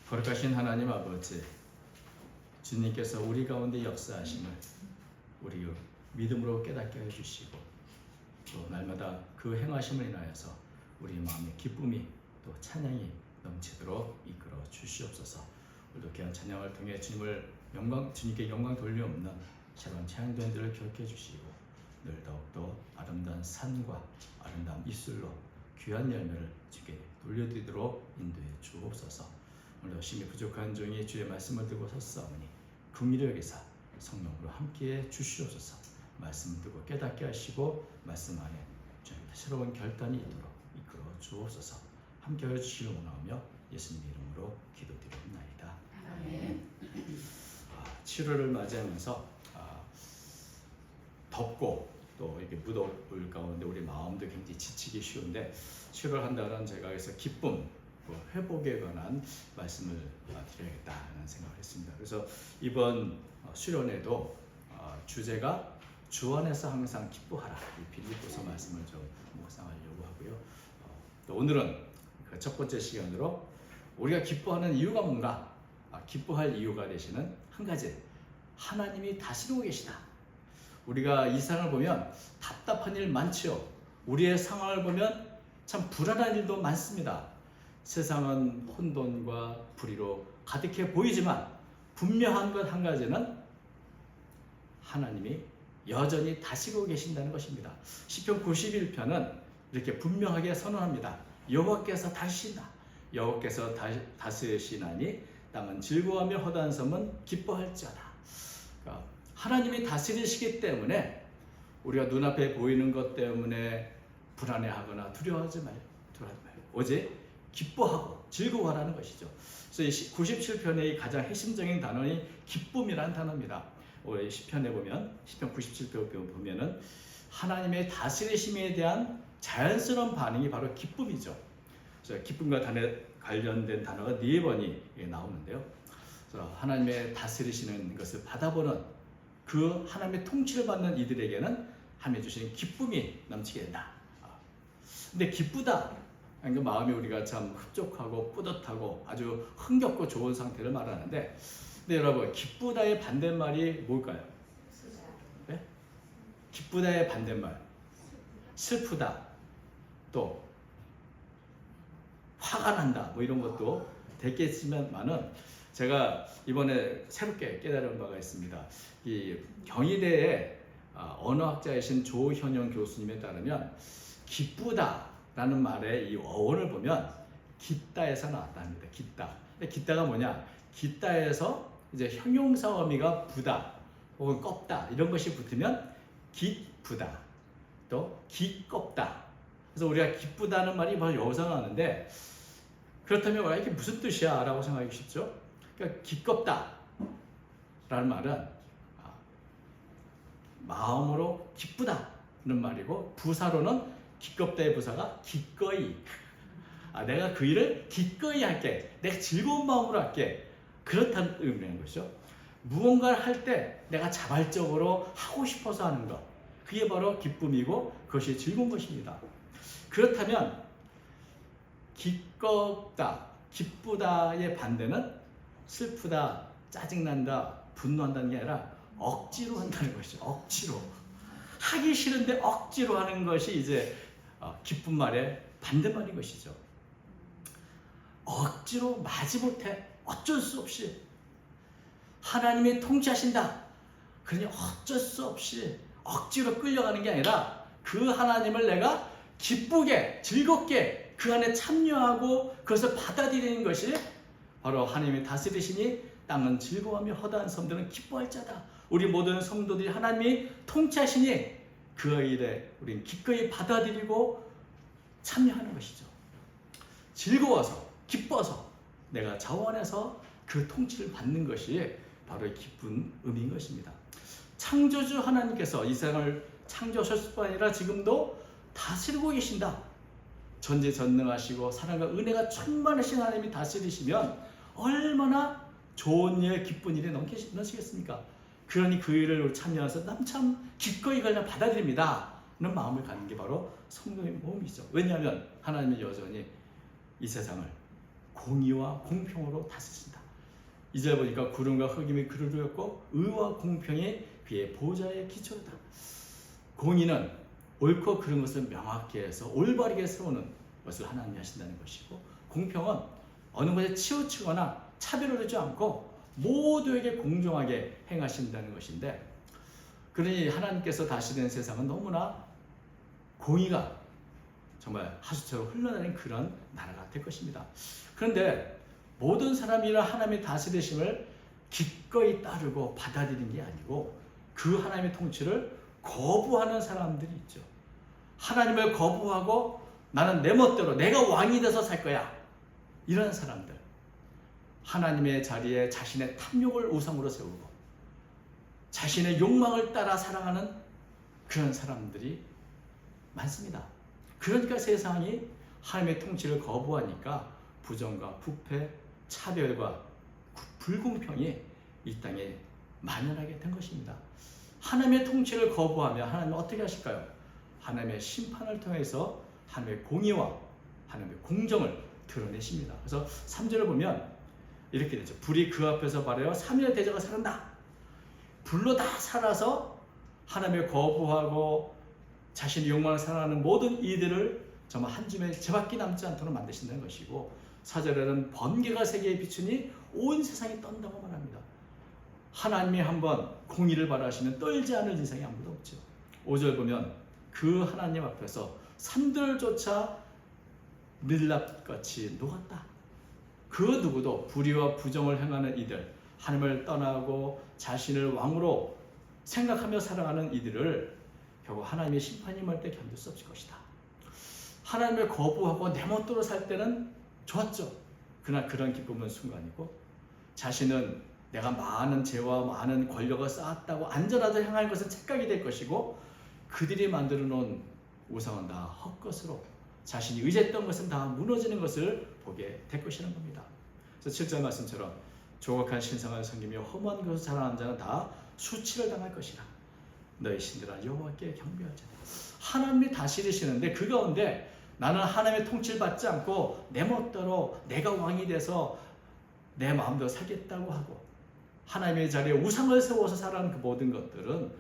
거룩하신 하나님 아버지, 주님께서 우리 가운데 역사하심을 우리 믿음으로 깨닫게 해주시고 또 날마다 그 행하심을 인하여서 우리 마음에 기쁨이 또 찬양이 넘치도록 이끌어 주시옵소서. 오늘도 귀한 찬양을 통해 주님께 영광 돌려옵는 새로운 찬양들을 기억해 주시고 늘 더욱더 아름다운 산과 아름다운 입술로 귀한 열매를 주께 돌려드리도록 인도해 주옵소서. 오늘도 심히 부족한 종이 주의 말씀을 듣고 섰사오니 긍휼히 여기사 성령으로 함께해 주시옵소서. 말씀을 듣고 깨닫게 하시고 말씀 안에 주님의 새로운 결단이 있도록 이끌어 주옵소서. 함께해 주시길 원하며 예수님 이름으로 기도드립니다. 아멘. 7월을 맞이하면서 덥고 또 이렇게 무더울 가운데 우리 마음도 굉장히 지치기 쉬운데 7월 한 달은 제가 그래서 기쁨, 회복에 관한 말씀을 드려야겠다는 생각을 했습니다. 그래서 이번 수련회도 주제가 주 안에서 항상 기뻐하라, 이 빌립보서 말씀을 좀 묵상하려고 하고요. 또 오늘은 그 첫 번째 시간으로 우리가 기뻐하는 이유가 뭔가, 기뻐할 이유가 되시는 한 가지, 하나님이 다스리고 계시다. 우리가 이 세상을 보면 답답한 일 많지요. 우리의 상황을 보면 참 불안한 일도 많습니다. 세상은 혼돈과 불의로 가득해 보이지만 분명한 것 한 가지는 하나님이 여전히 다스리고 계신다는 것입니다. 시편 91편은 이렇게 분명하게 선언합니다. 여호와께서 다스리시나, 여호와께서 다스리시나니 땅은 즐거워하며 허다한 섬은 기뻐할지어다. 그러니까 하나님이 다스리시기 때문에 우리가 눈앞에 보이는 것 때문에 불안해하거나 두려워하지 말고 오직 기뻐하고 즐거워하라는 것이죠. 그래서 97편의 가장 핵심적인 단어는 기쁨이라는 단어입니다. 시편에 보면, 시편 97편 보면은 하나님의 다스리심에 대한 자연스러운 반응이 바로 기쁨이죠. 그래서 기쁨과 관련된 단어가 4번이 나오는데요. 그래서 하나님의 다스리시는 것을 받아보는 그 하나님의 통치를 받는 이들에게는 하나님이 주시는 기쁨이 넘치게 된다. 근데 기쁘다, 그 마음이 우리가 참 흡족하고 뿌듯하고 아주 흥겹고 좋은 상태를 말하는데, 근데 여러분, 기쁘다의 반대말이 뭘까요? 네? 기쁘다의 반대말, 슬프다, 또 화가 난다, 뭐 이런 것도 됐겠지만은 제가 이번에 새롭게 깨달은 바가 있습니다. 이 경희대의 언어학자이신 조현영 교수님에 따르면 기쁘다라는 말의 이 어원을 보면 기따에서 나왔다 합니다. 기따가 뭐냐? 기따에서 이제 형용사 어미가 부다 혹은 껍다 이런 것이 붙으면 기쁘다, 또 기껍다. 그래서 우리가 기쁘다는 말이 바로 여기서 나왔는데, 그렇다면 이게 무슨 뜻이야? 라고 생각하기 쉽죠? 그러니까 기껍다 라는 말은 마음으로 기쁘다는 말이고, 부사로는 기껍다의 부사가 기꺼이, 내가 그 일을 기꺼이 할게, 내가 즐거운 마음으로 할게, 그렇다는 의미라는 것이죠. 무언가를 할 때 내가 자발적으로 하고 싶어서 하는 것, 그게 바로 기쁨이고 그것이 즐거운 것입니다. 그렇다면 기껍다, 기쁘다의 반대는 슬프다, 짜증난다, 분노한다는 게 아니라 억지로 한다는 것이죠. 억지로 하기 싫은데 억지로 하는 것이 이제 기쁜 말의 반대말인 것이죠. 억지로 마지못해 어쩔 수 없이 하나님이 통치하신다, 그러니 어쩔 수 없이 억지로 끌려가는 게 아니라 그 하나님을 내가 기쁘게 즐겁게 그 안에 참여하고 그것을 받아들이는 것이 바로 하나님이 다스리시니 땅은 즐거워하며 허다한 섬들은 기뻐할 자다. 우리 모든 성도들이 하나님이 통치하시니 그 일에 우리는 기꺼이 받아들이고 참여하는 것이죠. 즐거워서 기뻐서 내가 자원해서 그 통치를 받는 것이 바로 기쁜 의미인 것입니다. 창조주 하나님께서 이 세상을 창조하셨을 뿐 아니라 지금도 다스리고 계신다. 전지전능하시고 사랑과 은혜가 충만하신 하나님이 다스리시면 얼마나 좋은 일, 기쁜 일이 넘치겠습니까? 그러니 그 일을 참여해서 남 참 기꺼이 그냥 받아들입니다 는 마음을 갖는 게 바로 성도의 모험이죠. 왜냐하면 하나님은 여전히 이 세상을 공의와 공평으로 다스리신다. 2절 보니까 구름과 흑임이 그를 두었고 의와 공평이 그의 보좌의 기초다. 공의는 옳고 그른 것을 명확히 해서 올바르게 세우는 것을 하나님이 하신다는 것이고, 공평은 어느 것에 치우치거나 차별화되지 않고 모두에게 공정하게 행하신다는 것인데, 그러니 하나님께서 다스리는 세상은 너무나 공의가 정말 하수처럼 흘러나는 그런 나라가 될 것입니다. 그런데 모든 사람이나 하나님의 다스리심을 기꺼이 따르고 받아들이는 게 아니고 그 하나님의 통치를 거부하는 사람들이 있죠. 하나님을 거부하고 나는 내 멋대로 내가 왕이 돼서 살 거야, 이런 사람들. 하나님의 자리에 자신의 탐욕을 우상으로 세우고 자신의 욕망을 따라 살아가는 그런 사람들이 많습니다. 그러니까 세상이 하나님의 통치를 거부하니까 부정과 부패, 차별과 불공평이 이 땅에 만연하게 된 것입니다. 하나님의 통치를 거부하면 하나님은 어떻게 하실까요? 하나님의 심판을 통해서 하나님의 공의와 하나님의 공정을 드러내십니다. 그래서 3절을 보면 이렇게 되죠. 불이 그 앞에서 발하여 3일의 대저가 살았다. 불로 다 살아서 하나님을 거부하고 자신의 욕망을 살아가는 모든 이들을 정말 한 줌의 재밖에 남지 않도록 만드신다는 것이고, 4절에는 번개가 세계에 비추니 온 세상이 떤다고 말합니다. 하나님이 한번 공의를 바라시면 떨지 않을 인생이 아무도 없죠. 5절 보면 그 하나님 앞에서 산들조차 밀랍같이 녹았다. 그 누구도 불의와 부정을 행하는 이들, 하나님을 떠나고 자신을 왕으로 생각하며 살아가는 이들을 결국 하나님의 심판이 임할 때 견딜 수 없을 것이다. 하나님을 거부하고 내 멋대로 살 때는 좋았죠. 그러나 그런 기쁨은 순간이고, 자신은 내가 많은 죄와 많은 권력을 쌓았다고 안전하게 행할 것은 착각이 될 것이고, 그들이 만들어 놓은 우상은 다 헛것으로 자신이 의지했던 것은 다 무너지는 것을 보게 될 것이라는 겁니다. 그래서 7절 말씀처럼 조각한 신상을 섬기며 험한 것을 자랑하는 자는 다 수치를 당할 것이라. 너희 신들아 여호와께 경배하자. 하나님이 다스리시는데 그 가운데 나는 하나님의 통치를 받지 않고 내 멋대로 내가 왕이 돼서 내 마음대로 살겠다고 하고 하나님의 자리에 우상을 세워서 살아가는 그 모든 것들은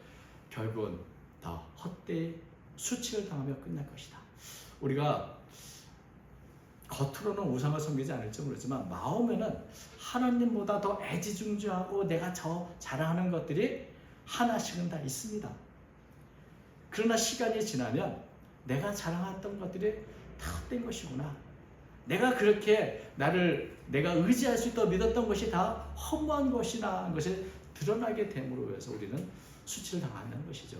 결국은 다 헛되이 수치를 당하며 끝날 것이다. 우리가 겉으로는 우상을 섬기지 않을지 모르지만 마음에는 하나님보다 더 애지중지하고 내가 자랑하는 것들이 하나씩은 다 있습니다. 그러나 시간이 지나면 내가 자랑했던 것들이 다 헛된 것이구나. 내가 그렇게 내가 의지할 수 있도록 믿었던 것이 다 허무한 것이나 것이 드러나게 됨으로 해서 우리는 수치를 당하는 것이죠.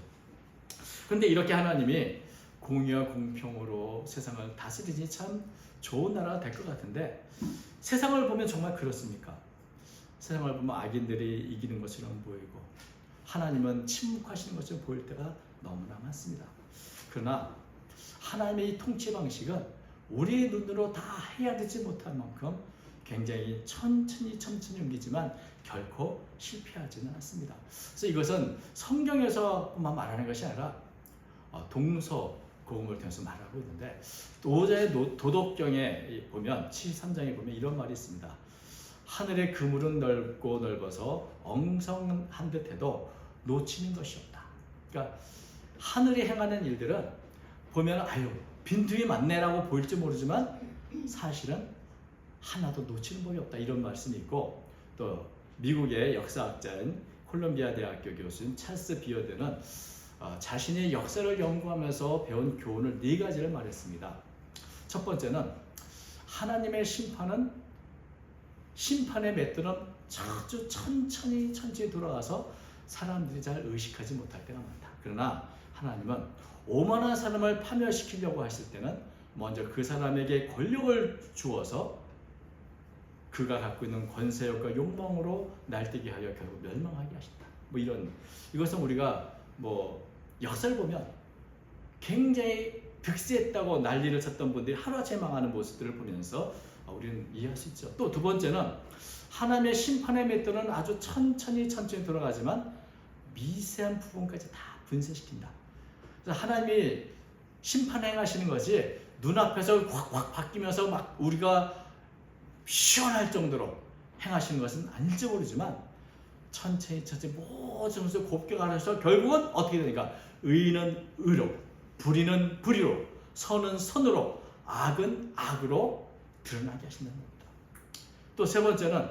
그런데 이렇게 하나님이 공의와 공평으로 세상을 다스리니 참 좋은 나라가 될 것 같은데, 세상을 보면 정말 그렇습니까? 세상을 보면 악인들이 이기는 것처럼 보이고 하나님은 침묵하시는 것처럼 보일 때가 너무나 많습니다. 그러나 하나님의 이 통치 방식은 우리의 눈으로 다 헤아리지 못할 만큼 굉장히 천천히 옮기지만 결코 실패하지는 않습니다. 그래서 이것은 성경에서만 말하는 것이 아니라 동서고금을 통해서 말하고 있는데, 도저히 도덕경에 보면 73장에 보면 이런 말이 있습니다. 하늘의 그물은 넓고 넓어서 엉성한 듯해도 놓치는 것이 없다. 그러니까 하늘이 행하는 일들은 보면 빈틈이 많네라고 보일지 모르지만 사실은 하나도 놓치는 법이 없다, 이런 말씀이 있고, 또 미국의 역사학자인 콜롬비아 대학교 교수인 찰스 비어드는 자신의 역사를 연구하면서 배운 교훈을 4가지를 말했습니다. 첫 번째는 하나님의 심판의 맷들은 아주 천천히 돌아가서 사람들이 잘 의식하지 못할 때가 많다. 그러나 하나님은 오만한 사람을 파멸시키려고 하실 때는 먼저 그 사람에게 권력을 주어서 그가 갖고 있는 권세욕과 욕망으로 날뛰게 하여 결국 멸망하게 하신다. 이것은 우리가 역사를 보면 굉장히 득세했다고 난리를 쳤던 분들이 하루아침에 망하는 모습들을 보면서 우리는 이해할 수 있죠. 또 두 번째는 하나님의 심판의 맷돌은 아주 천천히 돌아가지만 미세한 부분까지 다 분쇄시킨다. 그래서 하나님이 심판 행하시는 것이 눈앞에서 확 바뀌면서 막 우리가 시원할 정도로 행하시는 것은 아닐지 모르지만 천천히 모든 것을 곱게 가르쳐 결국은 어떻게 되니까 의는 의로, 불의는 불의로, 선은 선으로, 악은 악으로 드러나게 하신다는 겁니다. 또 세 번째는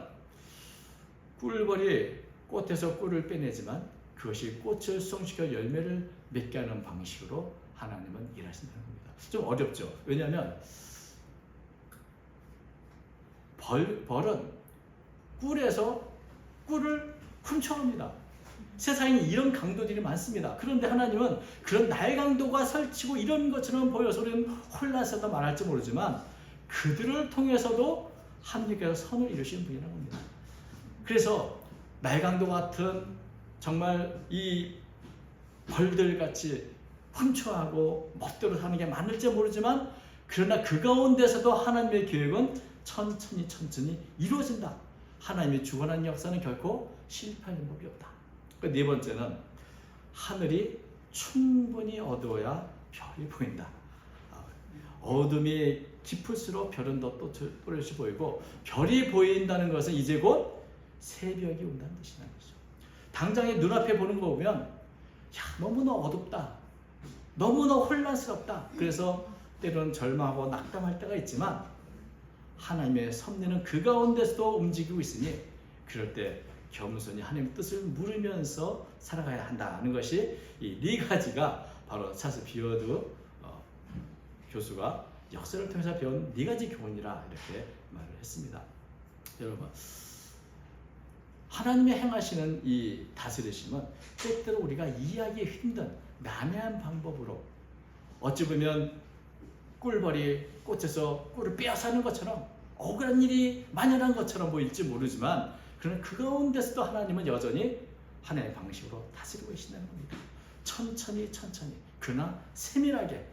꿀벌이 꽃에서 꿀을 빼내지만 그것이 꽃을 성식하여 열매를 맺게 하는 방식으로 하나님은 일하신다는 겁니다. 좀 어렵죠. 왜냐하면 벌은 꿀에서 꿀을 훔쳐갑니다. 세상에 이런 강도들이 많습니다. 그런데 하나님은 그런 날강도가 설치고 이런 것처럼 보여서 우리는 혼란스럽다 말할지 모르지만 그들을 통해서도 하나님께서 선을 이루시는 분이라는 겁니다. 그래서 날강도 같은 정말 이 벌들같이 훔쳐하고 멋대로 사는 게 많을지 모르지만 그러나 그 가운데서도 하나님의 계획은 천천히 이루어진다. 하나님이 주관하는 역사는 결코 실패하는 법이 없다. 네 번째는 하늘이 충분히 어두워야 별이 보인다. 어둠이 깊을수록 별은 더 또렷이 보이고 별이 보인다는 것은 이제 곧 새벽이 온다는 뜻이라는 거죠. 당장에 눈앞에 보는 거 보면 너무나 어둡다. 너무나 혼란스럽다. 그래서 때로는 절망하고 낙담할 때가 있지만 하나님의 섭리는 그 가운데서도 움직이고 있으니 그럴 때 겸손히 하나님의 뜻을 물으면서 살아가야 한다는 것이 이 네 가지가 바로 찰스 비어드 교수가 역사를 통해서 배운 네 가지 교훈이라 이렇게 말을 했습니다. 여러분, 하나님이 행하시는 이 다스리심은 때때로 우리가 이해하기 힘든 난해한 방법으로 어찌 보면 꿀벌이 꽃에서 꿀을 빼앗아는 것처럼 억울한 일이 만연한 것처럼 보일지 모르지만 그러나 그 가운데서도 하나님은 여전히 하나님의 방식으로 다스리고 계신다는 겁니다. 천천히 그러나 세밀하게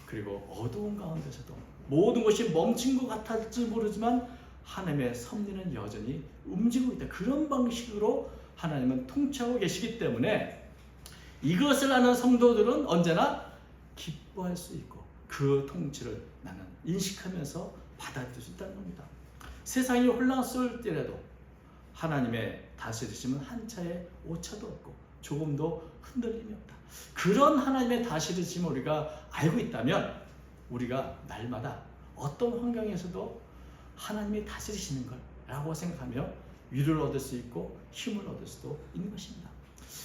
그리고 어두운 가운데서도 모든 것이 멈춘 것 같을지 모르지만 하나님의 섭리는 여전히 움직이고 있다. 그런 방식으로 하나님은 통치하고 계시기 때문에 이것을 아는 성도들은 언제나 기뻐할 수 있고 그 통치를 나는 인식하면서 받아들일 수 있다는 겁니다. 세상이 혼란스러울 때라도 하나님의 다스리심은 한차의 오차도 없고 조금도 흔들림이 없다. 그런 하나님의 다스리심을 우리가 알고 있다면 우리가 날마다 어떤 환경에서도 하나님이 다스리시는 걸 라고 생각하며 위로를 얻을 수 있고 힘을 얻을 수도 있는 것입니다.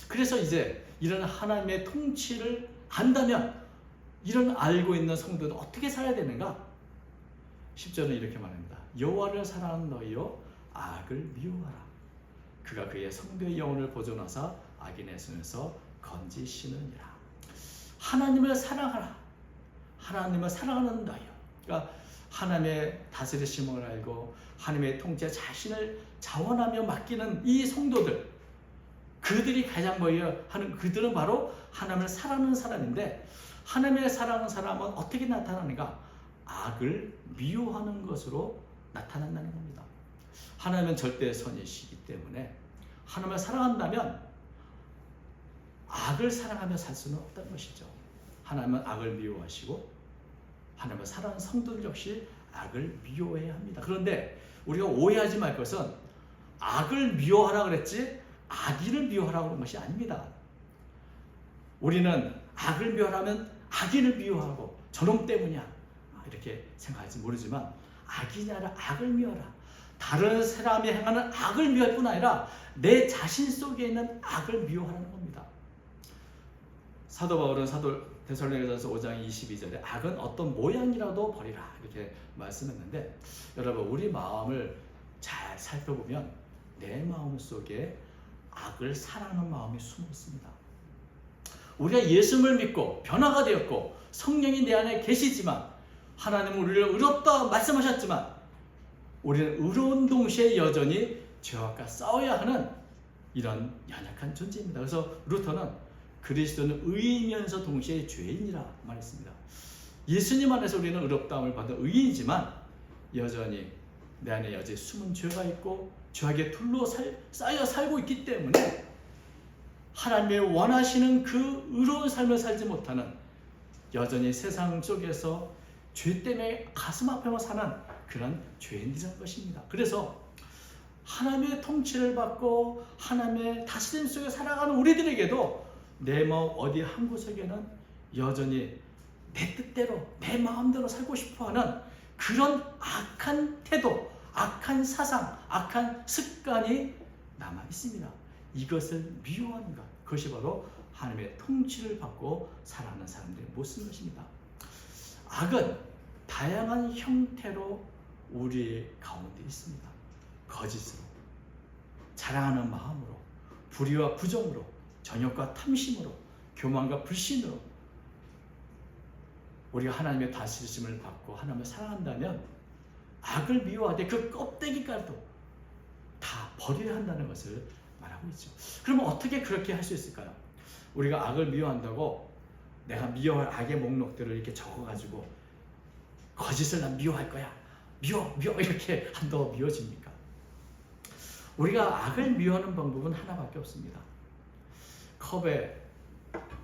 그래서 이제 이런 하나님의 통치를 안다면 이런 알고 있는 성도는 어떻게 살아야 되는가? 10절은 이렇게 말합니다. 여호와를 사랑하는 너희여 악을 미워하라. 그가 그의 성도의 영혼을 보존하사 악인의 손에서 건지시느니라. 하나님을 사랑하라. 하나님을 사랑하는 너희여. 그러니까 하나님의 다스리심을 알고 하나님의 통치에 자신을 자원하며 맡기는 이 성도들, 그들이 가장 뭐예요? 그들은 바로 하나님을 사랑하는 사람인데 하나님의 사랑하는 사람은 어떻게 나타나는가? 악을 미워하는 것으로 나타난다는 겁니다. 하나님은 절대 선이시기 때문에 하나님을 사랑한다면 악을 사랑하며 살 수는 없다는 것이죠. 하나님은 악을 미워하시고 하나님을 사랑하는 성도들 역시 악을 미워해야 합니다. 그런데 우리가 오해하지 말 것은 악을 미워하라 그랬지 악인을 미워하라고 그런 것이 아닙니다. 우리는 악을 미워하면 악인을 미워하고 저놈 때문이야 이렇게 생각할지 모르지만 악인이 아니라 악을 미워하라. 다른 사람이 행하는 악을 미워할 뿐 아니라 내 자신 속에 있는 악을 미워하라는 겁니다. 사도 바울은 데살로니가전서 5장 22절에 악은 어떤 모양이라도 버리라 이렇게 말씀했는데 여러분 우리 마음을 잘 살펴보면 내 마음 속에 악을 사랑하는 마음이 숨어 있습니다. 우리가 예수를 믿고 변화가 되었고 성령이 내 안에 계시지만 하나님은 우리를 의롭다 말씀하셨지만 우리는 의로운 동시에 여전히 죄악과 싸워야 하는 이런 연약한 존재입니다. 그래서 루터는 그리스도는 의이면서 동시에 죄인이라 말했습니다. 예수님 안에서 우리는 의롭다함을 받은 의인이지만 여전히 내 안에 여전히 숨은 죄가 있고 죄악에 쌓여 살고 있기 때문에 하나님의 원하시는 그 의로운 삶을 살지 못하는 여전히 세상 속에서 죄 때문에 가슴 아파하며 사는 그런 죄인들이라는 것입니다. 그래서 하나님의 통치를 받고 하나님의 다스림 속에 살아가는 우리들에게도 내 마음 어디 한 구석에는 여전히 내 뜻대로 내 마음대로 살고 싶어하는 그런 악한 태도, 악한 사상, 악한 습관이 남아 있습니다. 이것을 미워하는 것, 그것이 바로 하나님의 통치를 받고 살아가는 사람들의 모습인 것입니다. 악은 다양한 형태로 우리 가운데 있습니다. 거짓으로, 자랑하는 마음으로, 불의와 부정으로, 정욕과 탐심으로, 교만과 불신으로 우리가 하나님의 다스리심을 받고 하나님을 사랑한다면 악을 미워하되 그 껍데기까지도 다 버려야 한다는 것을 말하고 있죠. 그러면 어떻게 그렇게 할 수 있을까요? 우리가 악을 미워한다고 내가 미워할 악의 목록들을 이렇게 적어가지고 거짓을 난 미워할 거야. 미워 이렇게 한다고 미워집니까? 우리가 악을 미워하는 방법은 하나밖에 없습니다. 컵에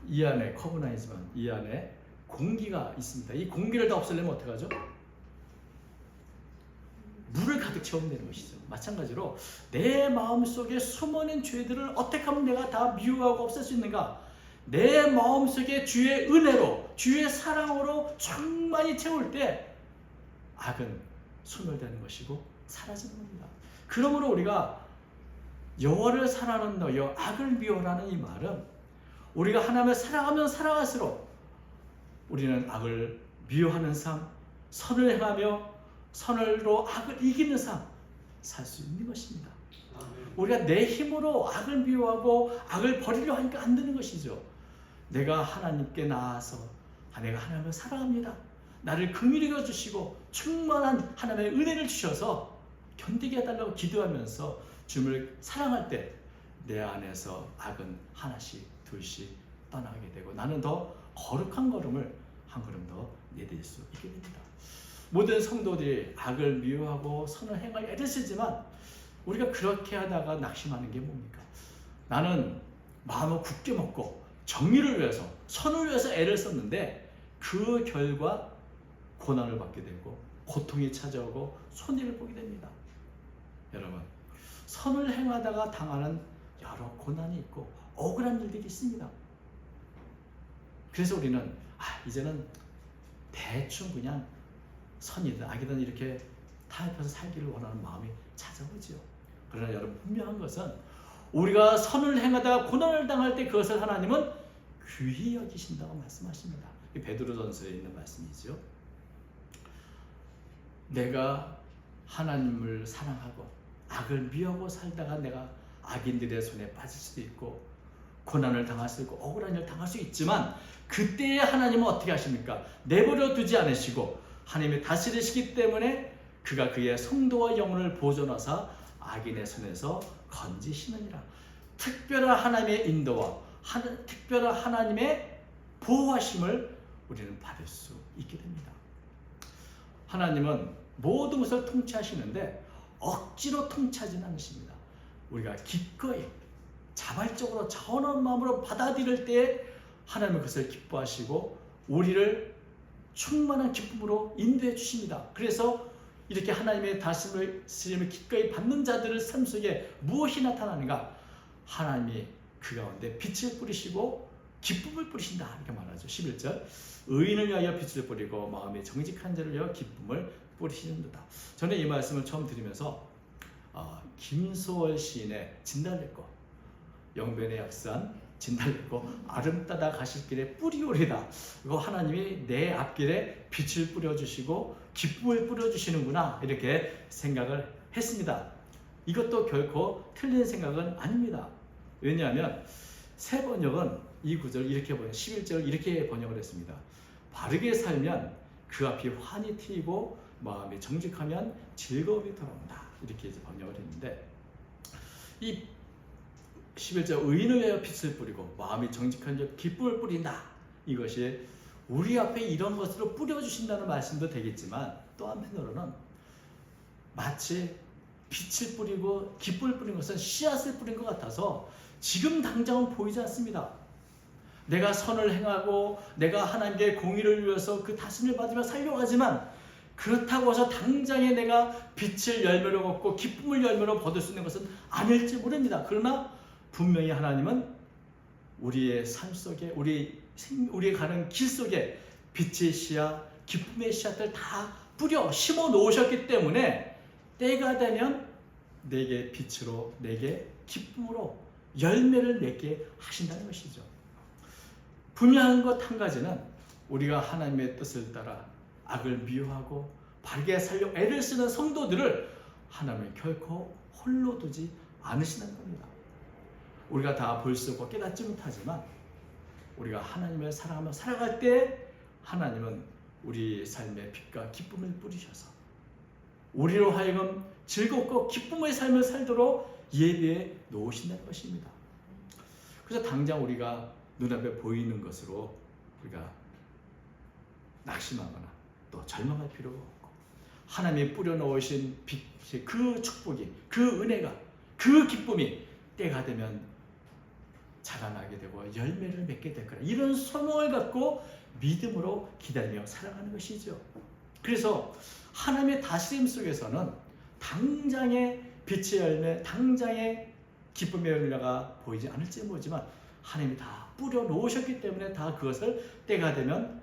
이 안에 컵은 아니지만 이 안에 공기가 있습니다. 이 공기를 다 없애려면 어떻게 하죠? 물을 가득 채우면 되는 것이죠. 마찬가지로 내 마음속에 숨어있는 죄들을 어떻게 하면 내가 다 미워하고 없앨 수 있는가? 내 마음속에 주의 은혜로, 주의 사랑으로 충만히 채울 때 악은 소멸되는 것이고 사라지는 겁니다. 그러므로 우리가 여호와를 사랑하는 너여 악을 미워라는 이 말은 우리가 하나님을 사랑하면 사랑할수록 우리는 악을 미워하는 삶, 선을 행하며 선을로 악을 이기는 삶 살 수 있는 것입니다. 우리가 내 힘으로 악을 미워하고 악을 버리려 하니까 안 되는 것이죠. 내가 하나님께 나아서 내가 하나님을 사랑합니다. 나를 긍휼히 여겨주시고 충만한 하나님의 은혜를 주셔서 견디게 해달라고 기도하면서 주님을 사랑할 때 내 안에서 악은 하나씩 둘씩 떠나게 되고 나는 더 거룩한 걸음을 한 걸음 더 내딜 수 있게 됩니다. 모든 성도들이 악을 미워하고 선을 행하여 애를 쓰지만 우리가 그렇게 하다가 낙심하는 게 뭡니까? 나는 마음을 굳게 먹고 정의를 위해서 선을 위해서 애를 썼는데 그 결과 고난을 받게 되고 고통이 찾아오고 손해를 보게 됩니다. 여러분, 선을 행하다가 당하는 여러 고난이 있고 억울한 일들이 있습니다. 그래서 우리는 이제는 대충 그냥 선이든 악이든 이렇게 타협해서 살기를 원하는 마음이 찾아오죠. 그러나 여러분, 분명한 것은 우리가 선을 행하다가 고난을 당할 때 그것을 하나님은 귀히 여기신다고 말씀하십니다. 베드로전서에 있는 말씀이죠. 내가 하나님을 사랑하고 악을 미워하고 살다가 내가 악인들의 손에 빠질 수도 있고 고난을 당할 수 있고 억울한 일을 당할 수 있지만 그때에 하나님은 어떻게 하십니까? 내버려 두지 않으시고 하나님이 다스리시기 때문에 그가 그의 성도와 영혼을 보존하사 악인의 손에서 건지시느니라. 특별한 하나님의 인도와 특별한 하나님의 보호하심을 우리는 받을 수 있게 됩니다. 하나님은 모든 것을 통치하시는데 억지로 통치하지는 않으십니다. 우리가 기꺼이 자발적으로 자원한 마음으로 받아들일 때 하나님은 그것을 기뻐하시고 우리를 충만한 기쁨으로 인도해 주십니다. 그래서 이렇게 하나님의 다스림을 기꺼이 받는 자들의 삶 속에 무엇이 나타나는가? 하나님이 그 가운데 빛을 뿌리시고 기쁨을 뿌리신다 이렇게 말하죠. 11절 의인을 위하여 빛을 뿌리고 마음이 정직한 자를 위하여 기쁨을 뿌리시는도다. 저는 이 말씀을 처음 들으면서 김소월 시인의 진달래꽃, 영변의 약산 진달래꽃 아름다다 가실 길에 뿌리오리다. 이거 하나님이 내 앞길에 빛을 뿌려주시고 기쁨을 뿌려주시는구나 이렇게 생각을 했습니다. 이것도 결코 틀린 생각은 아닙니다. 왜냐하면 새 번역은 이 구절을 이렇게 11절을 이렇게 번역을 했습니다. 바르게 살면 그 앞이 환히 트이고 마음이 정직하면 즐거움이 돌아온다 이렇게 번역을 했는데 이 11절 의인을 위하여 빛을 뿌리고 마음이 정직한 자 기쁨을 뿌린다. 이것이 우리 앞에 이런 것으로 뿌려주신다는 말씀도 되겠지만 또 한편으로는 마치 빛을 뿌리고 기쁨을 뿌린 것은 씨앗을 뿌린 것 같아서 지금 당장은 보이지 않습니다. 내가 선을 행하고 내가 하나님께 공의를 위해서 그 다스림을 받으며 살려고 하지만 그렇다고 해서 당장에 내가 빛을 열매로 얻고 기쁨을 열매로 거둘 수 있는 것은 아닐지 모릅니다. 그러나 분명히 하나님은 우리의 삶 속에 우리가 가는 길 속에 빛의 씨앗, 기쁨의 씨앗들 다 뿌려 심어 놓으셨기 때문에 때가 되면 내게 빛으로 내게 기쁨으로 열매를 맺게 하신다는 것이죠. 분명한 것 한 가지는 우리가 하나님의 뜻을 따라 악을 미워하고 바르게 살려고 애를 쓰는 성도들을 하나님은 결코 홀로 두지 않으시는 겁니다. 우리가 다 볼 수 없고 깨닫지 못하지만 우리가 하나님을 사랑하며 살아갈 때 하나님은 우리 삶에 빛과 기쁨을 뿌리셔서 우리로 하여금 즐겁고 기쁨의 삶을 살도록 예비해 놓으신다는 것입니다. 그래서 당장 우리가 눈앞에 보이는 것으로 우리가 낙심하거나 또 절망할 필요가 없고 하나님이 뿌려놓으신 빛의 그 축복이, 그 은혜가, 그 기쁨이 때가 되면 자라나게 되고 열매를 맺게 될 거라, 이런 소망을 갖고 믿음으로 기다리며 살아가는 것이죠. 그래서 하나님의 다스림 속에서는 당장의 빛의 열매, 당장의 기쁨의 열매가 보이지 않을지 모르지만 하나님이 다 뿌려 놓으셨기 때문에 다 그것을 때가 되면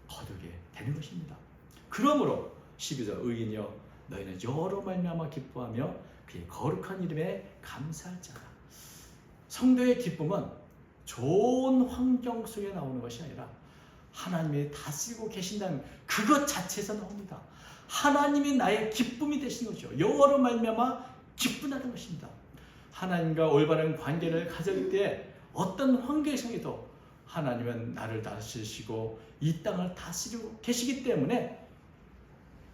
거두게 되는 것입니다. 그러므로 12절 의인이여 너희는 여러 말미암아 기뻐하며 그의 거룩한 이름에 감사할지어다. 성도의 기쁨은 좋은 환경 속에 나오는 것이 아니라 하나님이 다스리고 계신다는 그것 자체에서 나옵니다. 하나님이 나의 기쁨이 되시는 것이죠. 여호와로 말미암아 기쁘다는 것입니다. 하나님과 올바른 관계를 가질 때 어떤 환경 속에도 하나님은 나를 다스리시고 이 땅을 다스리고 계시기 때문에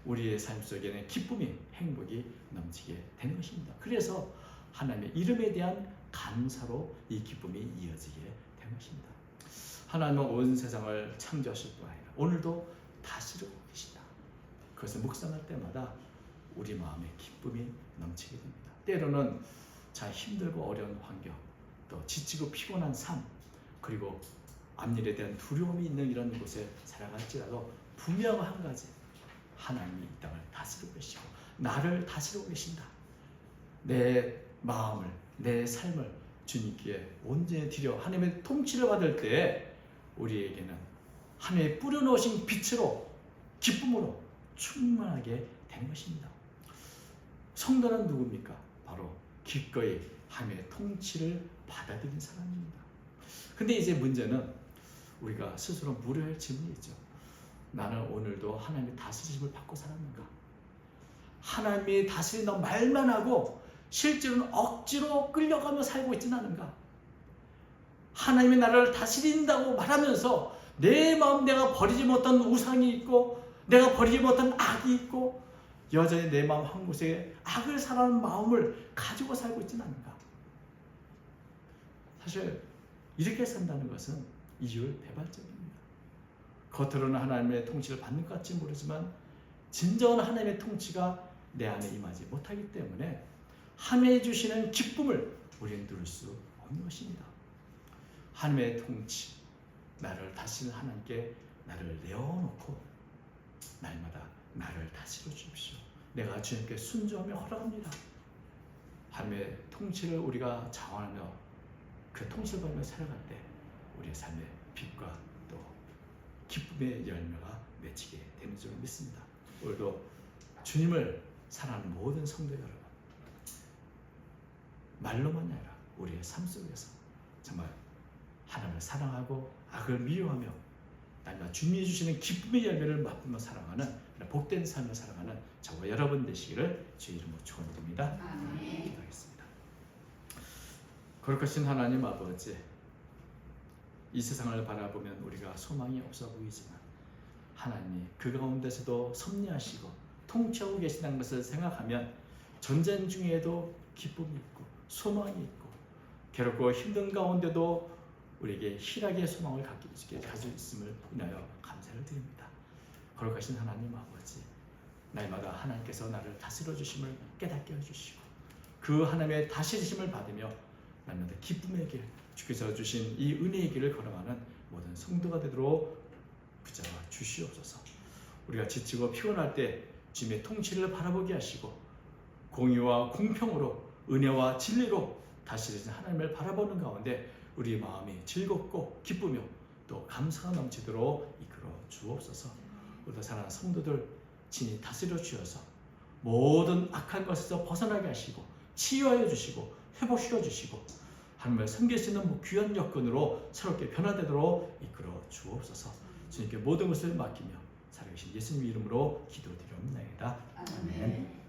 우리의 삶 속에는 기쁨이, 행복이 넘치게 되는 것입니다. 그래서 하나님의 이름에 대한 감사로 이 기쁨이 이어지게 되는 것입니다. 하나님은 온 세상을 창조하실 뿐 아니라 오늘도 다스리고 계시다. 그것을 묵상할 때마다 우리 마음에 기쁨이 넘치게 됩니다. 때로는 참 힘들고 어려운 환경, 또 지치고 피곤한 삶, 그리고 앞일에 대한 두려움이 있는 이런 곳에 살아갈지라도 분명한 한 가지, 하나님이 이 땅을 다스리고 계시고 나를 다스리고 계신다. 내 마음을, 내 삶을 주님께 온전히 드려 하나님의 통치를 받을 때 우리에게는 하나님의 뿌려놓으신 빛으로 기쁨으로 충만하게 되는 것입니다. 성도는 누굽니까? 바로 기꺼이 하나님의 통치를 받아들인 사람입니다. 근데 이제 문제는 우리가 스스로 물어야 할 질문이 있죠. 나는 오늘도 하나님의 다스리심을 받고 살았는가? 하나님이 다스린다고 말만 하고 실제로는 억지로 끌려가며 살고 있지는 않은가? 하나님이 나를 다스린다고 말하면서 내 마음, 내가 버리지 못한 우상이 있고 내가 버리지 못한 악이 있고 여전히 내 마음 한 곳에 악을 사랑하는 마음을 가지고 살고 있지는 않은가? 사실 이렇게 산다는 것은 이율배반적입니다. 겉으로는 하나님의 통치를 받는 것 같지 모르지만 진정한 하나님의 통치가 내 안에 임하지 못하기 때문에 하나님이 주시는 기쁨을 우리는 누릴 수 없는 것입니다. 하나님의 통치, 나를 다스리는 하나님께 나를 내어놓고 날마다 나를 다스려 주십시오. 내가 주님께 순종하며 허락합니다. 하나님의 통치를 우리가 자원하며 그 통치를 받으며 살아갈 때 우리의 삶의 빛과 또 기쁨의 열매가 맺히게 되는 줄 믿습니다. 오늘도 주님을 사랑하는 모든 성도 여러분, 말로만이 아니라 우리의 삶 속에서 정말 하나님을 사랑하고 악을 미워하며 날마다 주님이 주시는 기쁨의 열매를 맛보며 살아가는 복된 삶을 살아가는 저와 여러분 되시기를 주의 이름으로 축원드립니다. 기도하겠습니다. 거룩하신 하나님 아버지, 이 세상을 바라보면 우리가 소망이 없어 보이지만 하나님이 그 가운데서도 섭리하시고 통치하고 계시다는 것을 생각하면 전쟁 중에도 기쁨이 있고 소망이 있고 괴롭고 힘든 가운데도 우리에게 희락의 소망을 가지고 있음을 인하여 감사를 드립니다. 거룩하신 하나님 아버지, 날마다 하나님께서 나를 다스려 주심을 깨닫게 해주시고 그 하나님의 다스리심을 받으며 날마다 기쁨의 길, 주께서 주신 이 은혜의 길을 걸어가는 모든 성도가 되도록 붙잡아 주시옵소서. 우리가 지치고 피곤할 때 주님의 통치를 바라보게 하시고 공의와 공평으로 은혜와 진리로 다시 하나님을 바라보는 가운데 우리 마음이 즐겁고 기쁘며 또 감사가 넘치도록 이끌어 주옵소서. 우리 사랑하는 성도들 친히 다스려 주셔서 모든 악한 것에서 벗어나게 하시고 치유하여 주시고 회복시켜 주시고 하나님을 섬길 수 있는 귀한 여건으로 새롭게 변화되도록 이끌어 주옵소서. 주님께 모든 것을 맡기며 살아계신 예수님 이름으로 기도드리옵나이다. 아멘.